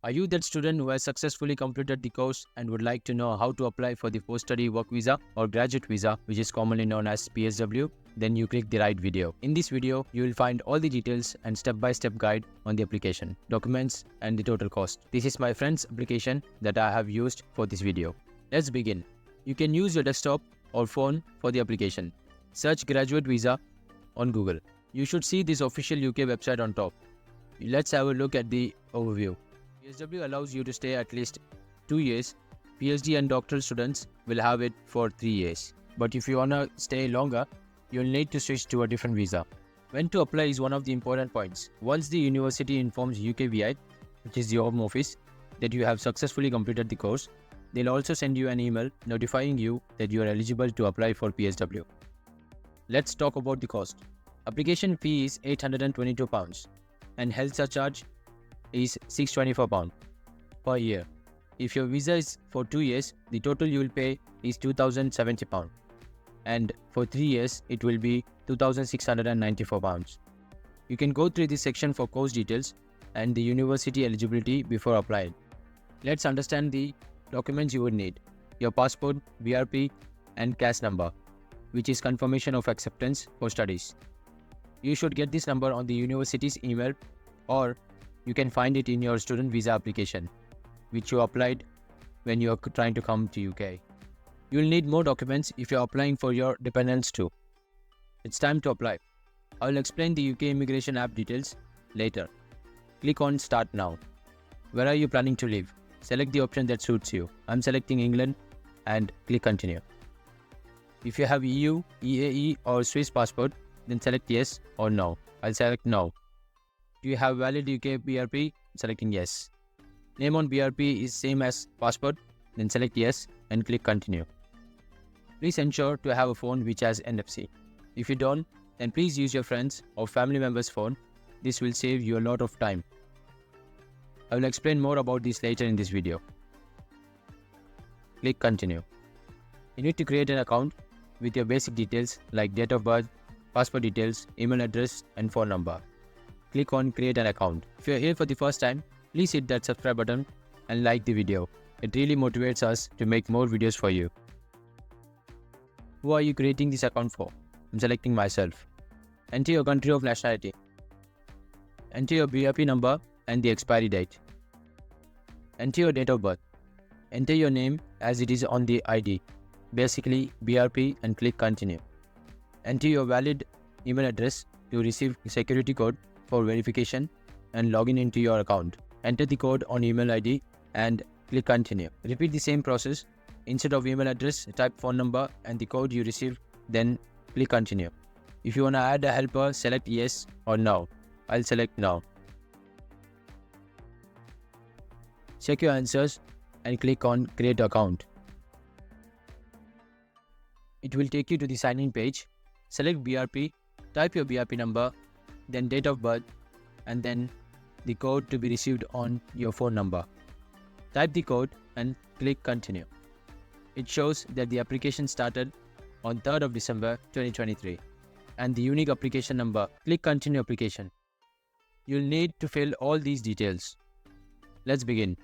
Are you that student who has successfully completed the course and would like to know how to apply for the post-study work visa or graduate visa, which is commonly known as PSW? Then you click the right video. In this video, you will find all the details and step-by-step guide on the application, documents, and the total cost. This is my friend's application that I have used for this video. Let's begin. You can use your desktop or phone for the application. Search graduate visa on Google. You should see this official UK website on top. Let's have a look at the overview. PSW allows you to stay at least 2 years. PhD and doctoral students will have it for 3 years. But if you wanna stay longer, you'll need to switch to a different visa. When to apply is one of the important points. Once the university informs UKVI, which is the Home Office, that you have successfully completed the course, they'll also send you an email notifying you that you are eligible to apply for PSW. Let's talk about the cost. Application fee is £822 and health surcharge is £624 per year. If your visa is for 2 years, the total you will pay is £2,070 and for 3 years it will be £2,694. You can go through this section for course details and the university eligibility before applying. Let's understand the documents you would need. Your passport, BRP and CAS number, which is confirmation of acceptance for studies. You should get this number on the university's email, or you can find it in your student visa application, which you applied when you are trying to come to UK. You will need more documents if you are applying for your dependents too. It's time to apply. I will explain the UK immigration app details later. Click on Start Now. Where are you planning to live? Select the option that suits you. I'm selecting England and click Continue. If you have EU, EAE or Swiss passport, then select Yes or No. I'll select No. Do you have valid UK BRP? Selecting Yes. Name on BRP is same as passport, then select Yes and click Continue. Please ensure to have a phone which has NFC. If you don't, then please use your friends or family members' phone. This will save you a lot of time. I will explain more about this later in this video. Click Continue. You need to create an account with your basic details like date of birth, passport details, email address and phone number. Click on Create an account. If you are here for the first time, please hit that subscribe button and like the video. It really motivates us to make more videos for you. Who are you creating this account for? I'm selecting myself. Enter your country of nationality. Enter your BRP number and the expiry date. Enter your date of birth. Enter your name as it is on the ID, basically BRP, and click Continue. Enter your valid email address to receive security code for verification and login into your account. Enter the code on email ID and click Continue. Repeat the same process. Instead of email address, type phone number and the code you received, then click Continue. If you want to add a helper, select Yes or No. I'll select No. Check your answers and click on Create Account. It will take you to the sign-in page. Select BRP, type your BRP number, then date of birth, and then the code to be received on your phone number. Type the code and click Continue. It shows that the application started on 3rd of December 2023 and the unique application number. Click Continue Application. You'll need to fill all these details. Let's begin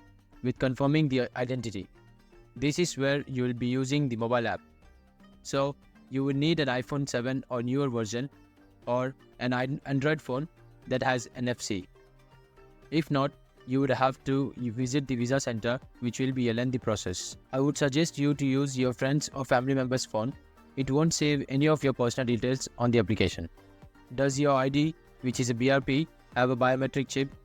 with confirming the identity. This is where you will be using the mobile app. So you will need an iPhone 7 or newer version or an Android phone that has NFC. If not, you would have to visit the visa center, which will be a lengthy process. I would suggest you to use your friends or family members' phone. It won't save any of your personal details on the application. Does your ID, which is a BRP, have a biometric chip?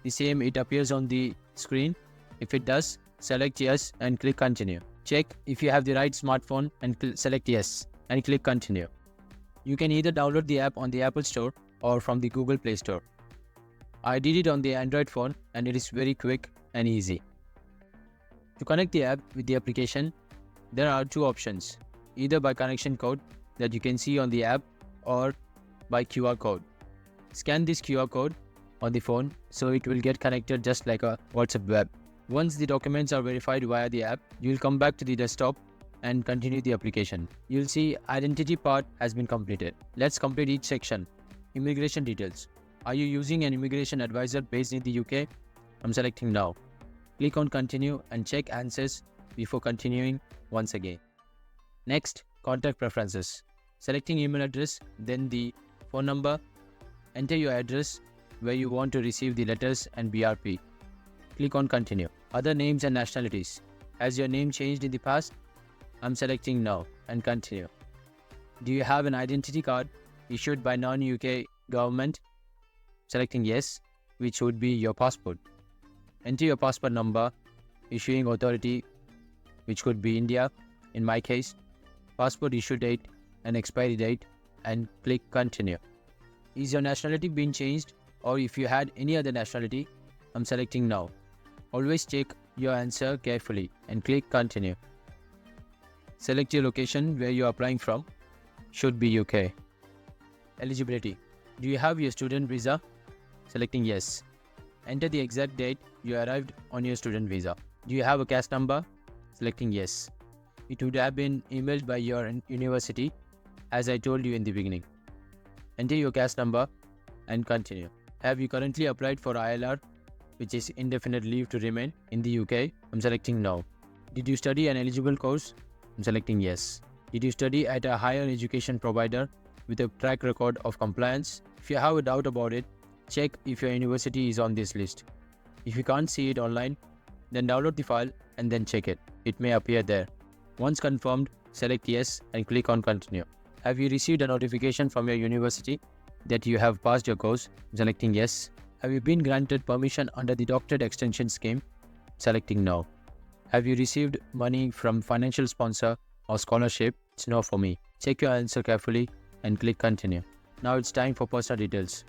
The same it appears on the screen. If it does, select Yes and click Continue. Check if you have the right smartphone and select Yes and click Continue. You can either download the app on the Apple Store or from the Google Play Store. I did it on the Android phone and it is very quick and easy. To connect the app with the application, there are two options, either by connection code that you can see on the app or by QR code. Scan this QR code on the phone so it will get connected just like a WhatsApp web. Once the documents are verified via the app, you will come back to the desktop and continue the application. You'll see identity part has been completed. Let's complete each section. Immigration details. Are you using an immigration advisor based in the UK? I'm selecting no. Click on continue and check answers before continuing once again. Next, contact preferences. Selecting email address, then the phone number. Enter your address where you want to receive the letters and BRP. Click on continue. Other names and nationalities. Has your name changed in the past? I'm selecting no and continue. Do you have an identity card issued by non-UK government? Selecting yes, which would be your passport. Enter your passport number, issuing authority, which could be India, in my case, passport issue date and expiry date, and click continue. Is your nationality being changed, or if you had any other nationality? I'm selecting no. Always check your answer carefully and click continue. Select your location where you are applying from. Should be UK. Eligibility. Do you have your student visa? Selecting yes. Enter the exact date you arrived on your student visa. Do you have a CAS number? Selecting yes. It would have been emailed by your university, as I told you in the beginning. Enter your CAS number and continue. Have you currently applied for ILR, which is indefinite leave to remain, in the UK? I'm selecting no. Did you study an eligible course? I'm selecting yes. Did you study at a higher education provider with a track record of compliance? If you have a doubt about it, check if your university is on this list. If you can't see it online, then download the file and then check it. It may appear there. Once confirmed, select yes and click on continue. Have you received a notification from your university that you have passed your course? Selecting yes. Have you been granted permission under the doctorate extension scheme? Selecting no. Have you received money from financial sponsor or scholarship? It's no for me. Check your answer carefully and click continue. Now it's time for personal details.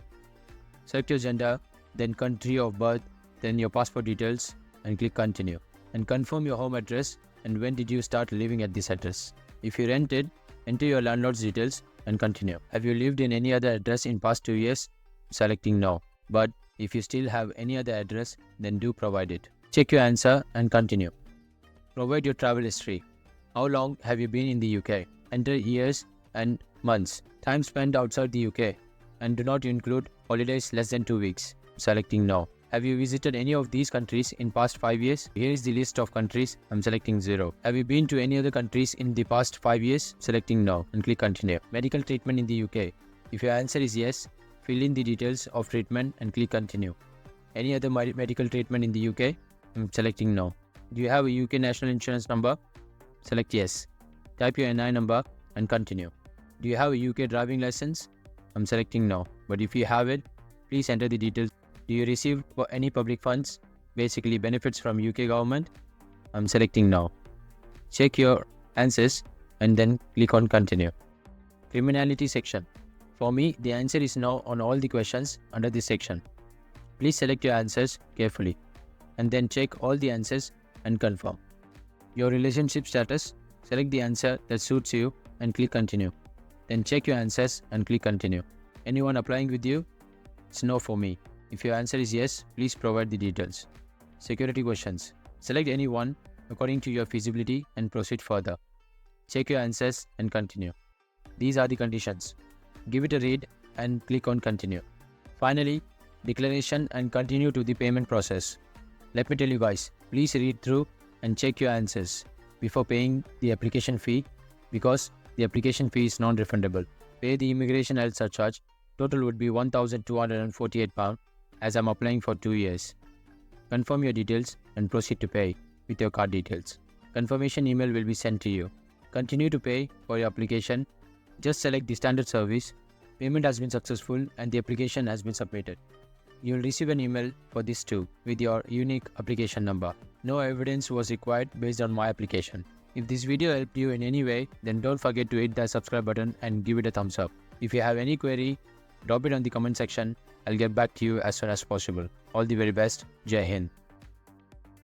Select your gender, then country of birth, then your passport details, and click continue. And confirm your home address and when did you start living at this address. If you rented, enter your landlord's details and continue. Have you lived in any other address in past 2 years? Selecting no. But if you still have any other address, then do provide it. Check your answer and continue. Provide your travel history. How long have you been in the UK? Enter years and months. Time spent outside the UK. And do not include holidays less than 2 weeks. Selecting no. Have you visited any of these countries in past 5 years? Here is the list of countries. I'm selecting 0. Have you been to any other countries in the past 5 years? Selecting no and click continue. Medical treatment in the UK. If your answer is yes, fill in the details of treatment and click continue. Any other medical treatment in the UK? I'm selecting no. Do you have a UK national insurance number? Select yes. Type your NI number and continue. Do you have a UK driving license? I'm selecting no. But if you have it, please enter the details. Do you receive any public funds, basically benefits from UK government? I'm selecting no. Check your answers and then click on continue. Criminality section. For me, the answer is no on all the questions under this section. Please select your answers carefully and then check all the answers and confirm. Your relationship status. Select the answer that suits you and click continue. Then check your answers and click continue. Anyone applying with you? It's no for me. If your answer is yes, please provide the details. Security questions. Select any one according to your feasibility and proceed further. Check your answers and continue. These are the conditions. Give it a read and click on continue. Finally, declaration and continue to the payment process. Let me tell you guys, please read through and check your answers before paying the application fee because the application fee is non-refundable. Pay the immigration health surcharge. Total would be £1,248 as I'm applying for 2 years. Confirm your details and proceed to pay with your card details. Confirmation email will be sent to you. Continue to pay for your application. Just select the standard service. Payment has been successful and the application has been submitted. You will receive an email for this too with your unique application number. No evidence was required based on my application. If this video helped you in any way, then don't forget to hit that subscribe button and give it a thumbs up. If you have any query, drop it on the comment section. I'll get back to you as soon as possible. All the very best. Jai Hind.